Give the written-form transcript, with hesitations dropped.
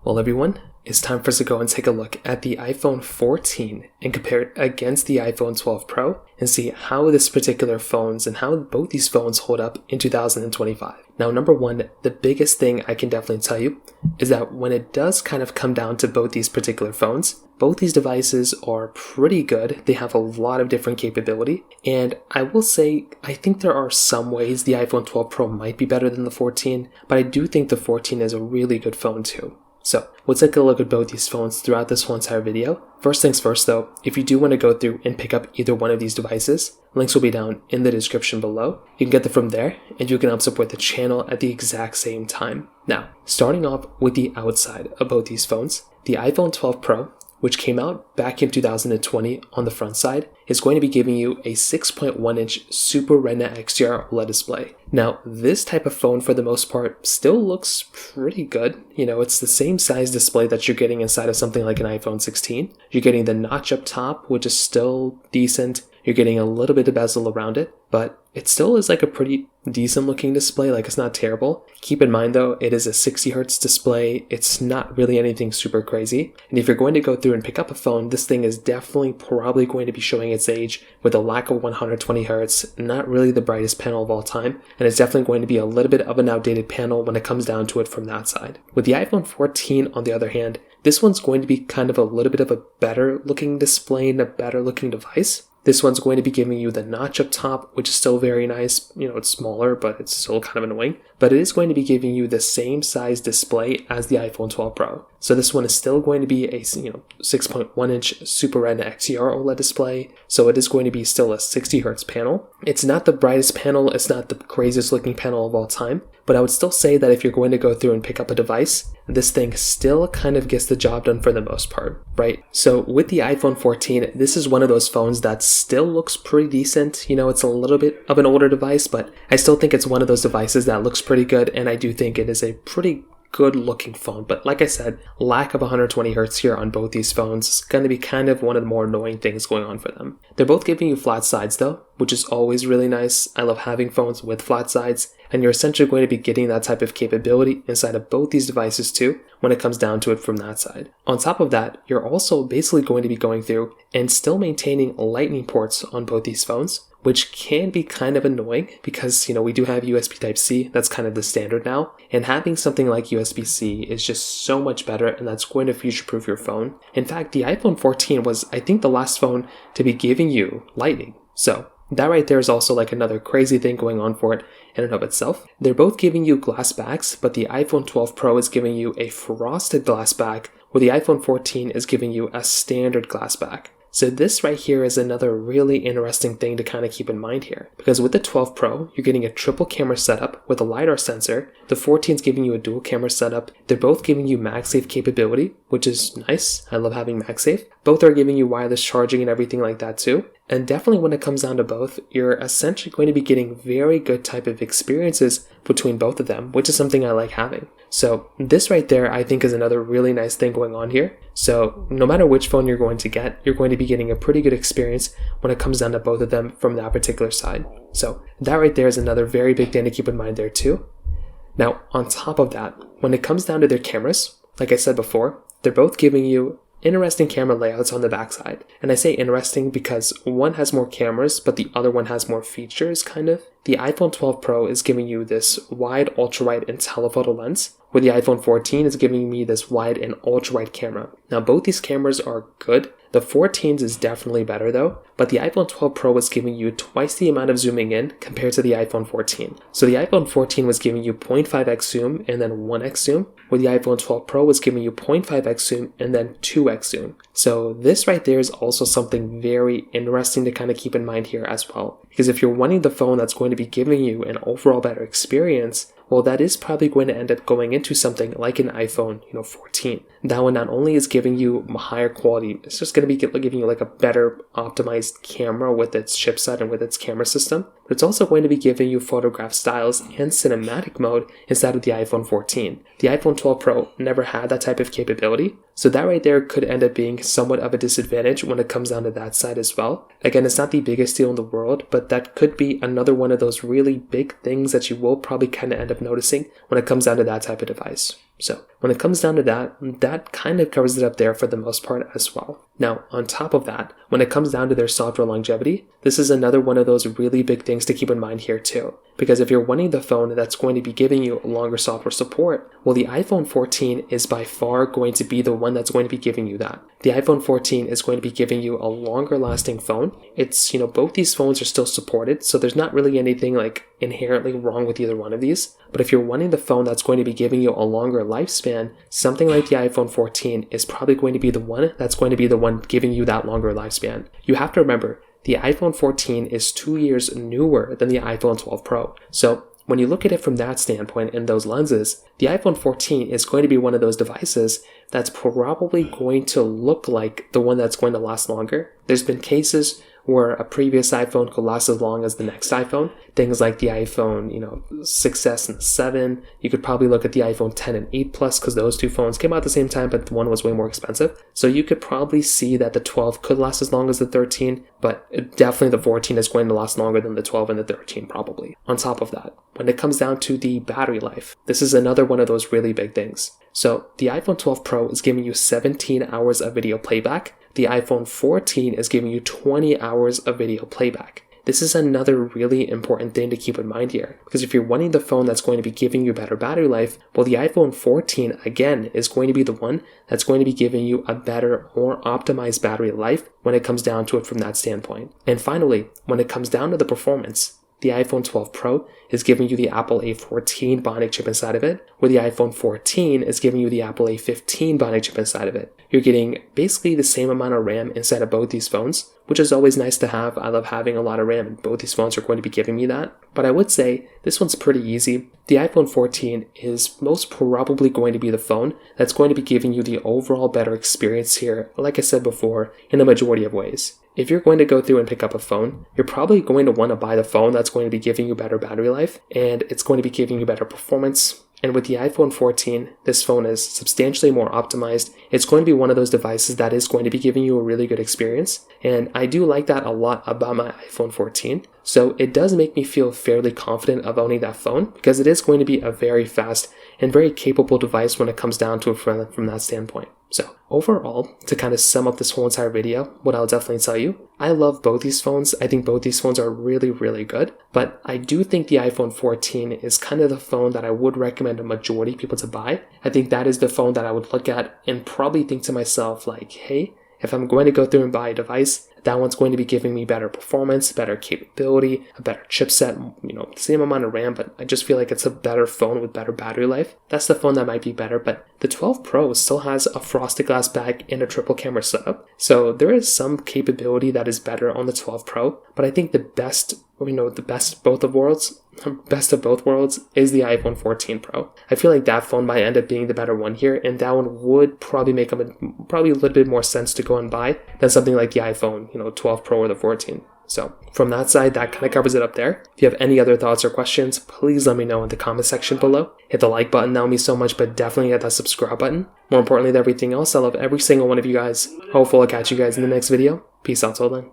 Well, everyone, it's time for us to go and take a look at the iPhone 14 and compare it against the iPhone 12 Pro and see how this particular phones and how both these phones hold up in 2025. Now, number one, the biggest thing I can definitely tell you is that when it does kind of come down to both these particular phones, both these devices are pretty good. They have a lot of different capability. And I will say, I think there are some ways the iPhone 12 Pro might be better than the 14, but I do think the 14 is a really good phone too. So we'll take a look at both these phones throughout this whole entire video. First things first though, if you do want to go through and pick up either one of these devices, links will be down in the description below. You can get them from there and you can help support the channel at the exact same time. Now, starting off with the outside of both these phones, the iPhone 12 Pro, which came out back in 2020 on the front side, is going to be giving you a 6.1-inch Super Retina XDR OLED display. Now, this type of phone, for the most part, still looks pretty good. You know, it's the same size display that you're getting inside of something like an iPhone 16. You're getting the notch up top, which is still decent. You're getting a little bit of bezel around it, but it still is like a pretty decent looking display. Like, it's not terrible. Keep in mind though, it is a 60 Hz display. It's not really anything super crazy. And if you're going to go through and pick up a phone, this thing is definitely probably going to be showing its age with a lack of 120 Hz, not really the brightest panel of all time. And it's definitely going to be a little bit of an outdated panel when it comes down to it from that side. With the iPhone 14, on the other hand, this one's going to be kind of a little bit of a better looking display and a better looking device. This one's going to be giving you the notch up top, which is still very nice. You know, it's smaller, but it's still kind of annoying. But it is going to be giving you the same size display as the iPhone 12 Pro. So this one is still going to be a 6.1-inch Super Retina XDR OLED display. So it is going to be still a 60 Hz panel. It's not the brightest panel. It's not the craziest looking panel of all time. But I would still say that if you're going to go through and pick up a device, this thing still kind of gets the job done for the most part, right? So with the iPhone 14, this is one of those phones that still looks pretty decent. You know, it's a little bit of an older device, but I still think it's one of those devices that looks pretty good, and I do think it is a pretty good looking phone. But like I said, lack of 120 Hz here on both these phones is going to be kind of one of the more annoying things going on for them. They're both giving you flat sides though, which is always really nice. I love having phones with flat sides, and you're essentially going to be getting that type of capability inside of both these devices too when it comes down to it from that side. On top of that, you're also basically going to be going through and still maintaining lightning ports on both these phones, which can be kind of annoying because, you know, we do have USB Type-C. That's kind of the standard now. And having something like USB-C is just so much better, and that's going to future-proof your phone. In fact, the iPhone 14 was, I think, the last phone to be giving you lightning. So that right there is also like another crazy thing going on for it in and of itself. They're both giving you glass backs, but the iPhone 12 Pro is giving you a frosted glass back, where the iPhone 14 is giving you a standard glass back. So this right here is another really interesting thing to kind of keep in mind here, because with the 12 Pro, you're getting a triple camera setup with a LiDAR sensor. The 14 is giving you a dual camera setup. They're both giving you MagSafe capability, which is nice. I love having MagSafe. Both are giving you wireless charging and everything like that too. And definitely when it comes down to both, you're essentially going to be getting very good type of experiences between both of them, which is something I like having. So this right there, I think, is another really nice thing going on here. So no matter which phone you're going to get, you're going to be getting a pretty good experience when it comes down to both of them from that particular side. So that right there is another very big thing to keep in mind there too. Now, on top of that, when it comes down to their cameras, like I said before, they're both giving you interesting camera layouts on the backside. And I say interesting because one has more cameras, but the other one has more features, kind of. The iPhone 12 Pro is giving you this wide, ultra-wide, and telephoto lens, where the iPhone 14 is giving me this wide and ultra-wide camera. Now, both these cameras are good. The 14's is definitely better though, but the iPhone 12 Pro is giving you twice the amount of zooming in compared to the iPhone 14. So the iPhone 14 was giving you 0.5x zoom and then 1x zoom, where the iPhone 12 Pro was giving you 0.5x zoom and then 2x zoom. So this right there is also something very interesting to kind of keep in mind here as well. Because if you're wanting the phone that's going to be giving you an overall better experience, well, that is probably going to end up going into something like an iPhone, 14. That one not only is giving you a higher quality, it's just going to be giving you like a better optimized camera with its chipset and with its camera system, but it's also going to be giving you photograph styles and cinematic mode instead of the iPhone 14. The iPhone 12 Pro never had that type of capability, so that right there could end up being somewhat of a disadvantage when it comes down to that side as well. Again, it's not the biggest deal in the world, but that could be another one of those really big things that you will probably kind of end up noticing when it comes down to that type of device. So when it comes down to that, that kind of covers it up there for the most part as well. Now, on top of that, when it comes down to their software longevity, this is another one of those really big things to keep in mind here too. Because if you're wanting the phone that's going to be giving you longer software support, well, the iPhone 14 is by far going to be the one that's going to be giving you that. The iPhone 14 is going to be giving you a longer lasting phone. It's, both these phones are still supported, so there's not really anything like inherently wrong with either one of these. But if you're wanting the phone that's going to be giving you a longer lifespan, something like the iPhone 14 is probably going to be the one that's going to be the one giving you that longer lifespan. You have to remember, the iPhone 14 is 2 years newer than the iPhone 12 Pro. So when you look at it from that standpoint and those lenses, the iPhone 14 is going to be one of those devices that's probably going to look like the one that's going to last longer. There's been cases where a previous iPhone could last as long as the next iPhone. Things like the iPhone, 6S and 7. You could probably look at the iPhone 10 and 8 Plus because those two phones came out at the same time, but one was way more expensive. So you could probably see that the 12 could last as long as the 13, but definitely the 14 is going to last longer than the 12 and the 13 probably. On top of that, when it comes down to the battery life, this is another one of those really big things. So the iPhone 12 Pro is giving you 17 hours of video playback. The iPhone 14 is giving you 20 hours of video playback. This is another really important thing to keep in mind here, because if you're wanting the phone that's going to be giving you better battery life, well, the iPhone 14, again, is going to be the one that's going to be giving you a better, more optimized battery life when it comes down to it from that standpoint. And finally, when it comes down to the performance, the iPhone 12 Pro is giving you the Apple A14 Bionic chip inside of it, where the iPhone 14 is giving you the Apple A15 Bionic chip inside of it. You're getting basically the same amount of RAM inside of both these phones, which is always nice to have. I love having a lot of RAM, and both these phones are going to be giving me that. But I would say this one's pretty easy. The iPhone 14 is most probably going to be the phone that's going to be giving you the overall better experience here, like I said before, in a majority of ways. If you're going to go through and pick up a phone, you're probably going to want to buy the phone that's going to be giving you better battery life, and it's going to be giving you better performance. And with the iPhone 14, this phone is substantially more optimized. It's going to be one of those devices that is going to be giving you a really good experience. And I do like that a lot about my iPhone 14. So it does make me feel fairly confident of owning that phone, because it is going to be a very fast and very capable device when it comes down to it from that standpoint. So overall, to kind of sum up this whole entire video, what I'll definitely tell you, I love both these phones. I think both these phones are really, really good. But I do think the iPhone 14 is kind of the phone that I would recommend a majority of people to buy. I think that is the phone that I would look at and probably think to myself like, hey, if I'm going to go through and buy a device, that one's going to be giving me better performance, better capability, a better chipset, the same amount of RAM, but I just feel like it's a better phone with better battery life. That's the phone that might be better, but the 12 Pro still has a frosted glass back and a triple camera setup. So there is some capability that is better on the 12 Pro, but I think the best of both worlds is the iPhone 14 Pro. I feel like that phone might end up being the better one here, and that one would probably make probably a little bit more sense to go and buy than something like the iPhone 12 Pro or the 14. So from that side, that kind of covers it up there. If you have any other thoughts or questions, please let me know in the comment section below. Hit the like button, that would mean so much, but definitely hit that subscribe button. More importantly than everything else, I love every single one of you guys. Hopefully I'll catch you guys in the next video. Peace out till then.